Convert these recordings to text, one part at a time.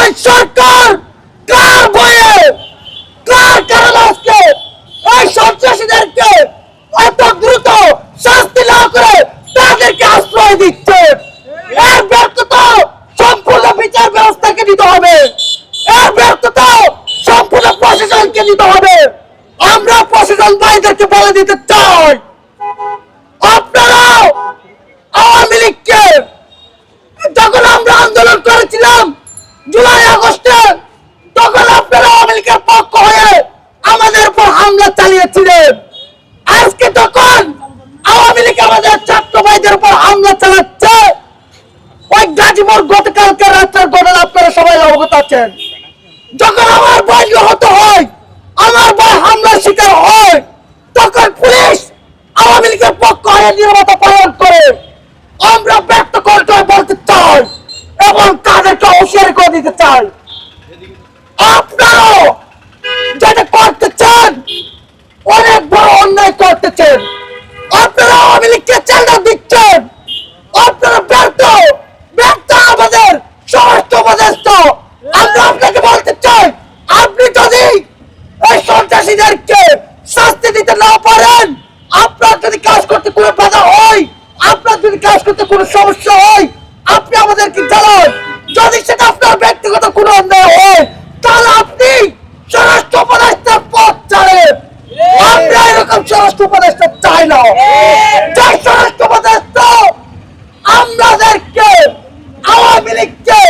ওই সরকার কার ভয়ে কার কারণে আজকে এই সন্ত্রাসীদেরকে এত দ্রুত শাস্তি না করে তাদেরকে আশ্রয় দিচ্ছে? এর ব্যর্থতা সম্পূর্ণ বিচার ব্যবস্থাকে নিতে হবে, এর ব্যর্থতা সম্পূর্ণ প্রশাসনকে নিতে হবে। আমরা প্রশাসন ভাইদেরকে বলে দিতে চাই, আপনারা আওয়ামী লীগকে যখন আমরা আন্দোলন করেছিলাম জুলাই আগস্টে, তখন আপনারা আওয়ামী লীগের পক্ষ হয়ে আমাদের উপর হামলা চালিয়েছিলেন। আজকে তখন আওয়ামী লীগ আমাদের ছাত্র ভাইদের উপর হামলা চালাচ্ছে। ওই গাজীপুর গতকালকে রাতের ঘটনা আপনারা সবাই অবগত আছেন। যখন আমার ভাই নিহত হয়, আমার ভাই হামলার শিকার হয়, তখন পুলিশ আওয়ামী লীগের পক্ষ হয়ে নিরাপত্তা পালন করে। আমরা ব্যক্ত করতে বলতে চাই এবং তাদেরকে হুঁশিয়ারি করে দিতে চাই, আপনারাও যেটা করতে চান অনেক বড় অন্যায় করতেছেন। আপনারা আওয়ামী লীগকে চাঁদা দিচ্ছেন, আপনারা ব্যর্থ আমাদের স্বরাষ্ট্র উপদেষ্টা। আমরা আপনাকে বলতে চাই, আপনি যদি এই সন্ত্রাসীদেরকে শাস্তি দিতে না পারেন, আপনার যদি কাজ করতে কোনো বাধা হয়, আপনার যদি কাজ করতে কোনো সমস্যা হয়, আপনি আমাদেরকে জানান। যদি সেটা আপনার ব্যক্তিগত কোনো অন্যায় হয়, তাহলে আপনি স্বরাষ্ট্র উপদেষ্টার পথ ছাড়েন। আমরা এরকম স্বরাষ্ট্র উপদেষ্টা চাই না। যাই স্বরাষ্ট্র উপদেষ্টা আমাদেরকে আওয়ামী লীগকে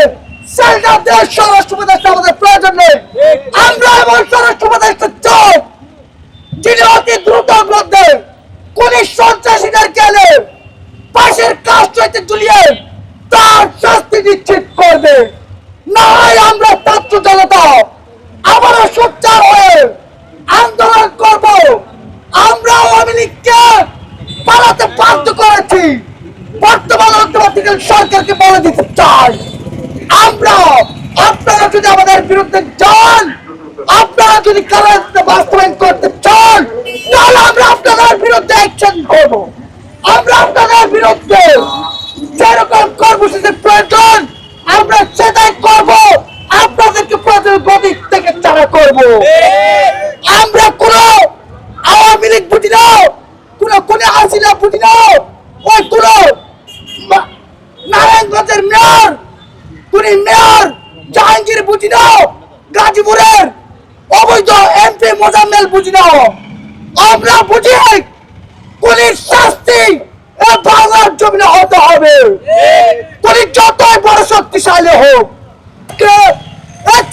সেলটার দেওয়ার স্বরাষ্ট্র উপদেষ্টা আমাদের প্রয়োজন নেই। আমরা এমন স্বরাষ্ট্র উপদেষ্টা চাই যিনি অতি দ্রুতর মধ্যে কোন সন্ত্রাসীদের গেলে পাশের কাজ হইতে ঝুলিয়ে তার শাস্তি নিশ্চিত করবে। না হয় আমরা ছাত্র জনতা আবারও সোচ্চার হয়ে আন্দোলন করব। আমরা আওয়ামী লীগকে পালাতে বাধ্য করেছি, বর্তমান অন্তর্বর্তীকালীন সরকারকে বলে দিতে চাই, আপনারা যদি আমাদের বিরুদ্ধে যান, আপনারা যদি কারাগারে বাস্তবায়ন করতে চান, তাহলে আমরা আপনাদের বিরুদ্ধে অ্যাকশন করব। আমরা আপনাদের বিরুদ্ধে যেরকম কর্মসূচির প্রয়োজন আমরা সেটাই করব। আপনাদেরকে প্রয়োজন গদি থেকে চারা করব। আমরা কোন আওয়ামী লীগ বুঝি না, কোন হাসিনা বুঝি না, ওই কোন নারায়ণগঞ্জের মেয়র জাহাঙ্গীর বুঝি না, গাজীপুরের অবৈধ এমপি মোজাম্মেল বুঝি না। আমরা বুঝি পুলিশ শাস্তি বাংলার জমিনে হতে হবে। পুলিশ যতই বড় শক্তিশালী হোক,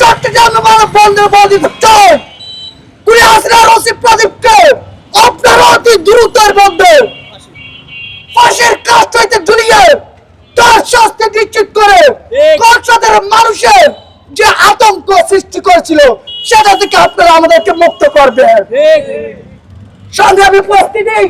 চট্টগ্রামে মানব বন্ধের বলে দিতে চাই, পুলিশ হাসিনার ওসি প্রদীপকে আপনারা অতি দ্রুতের মধ্যে ফাঁসির কাজ হইতে ঝুলিয়ে তার শাস্তি নিশ্চিত করে কক্সবাজার মানুষের যে আতঙ্ক সৃষ্টি করেছিল সেটা থেকে আপনারা আমাদেরকে মুক্ত করবেন। সংগ্রামী উপস্থিতি।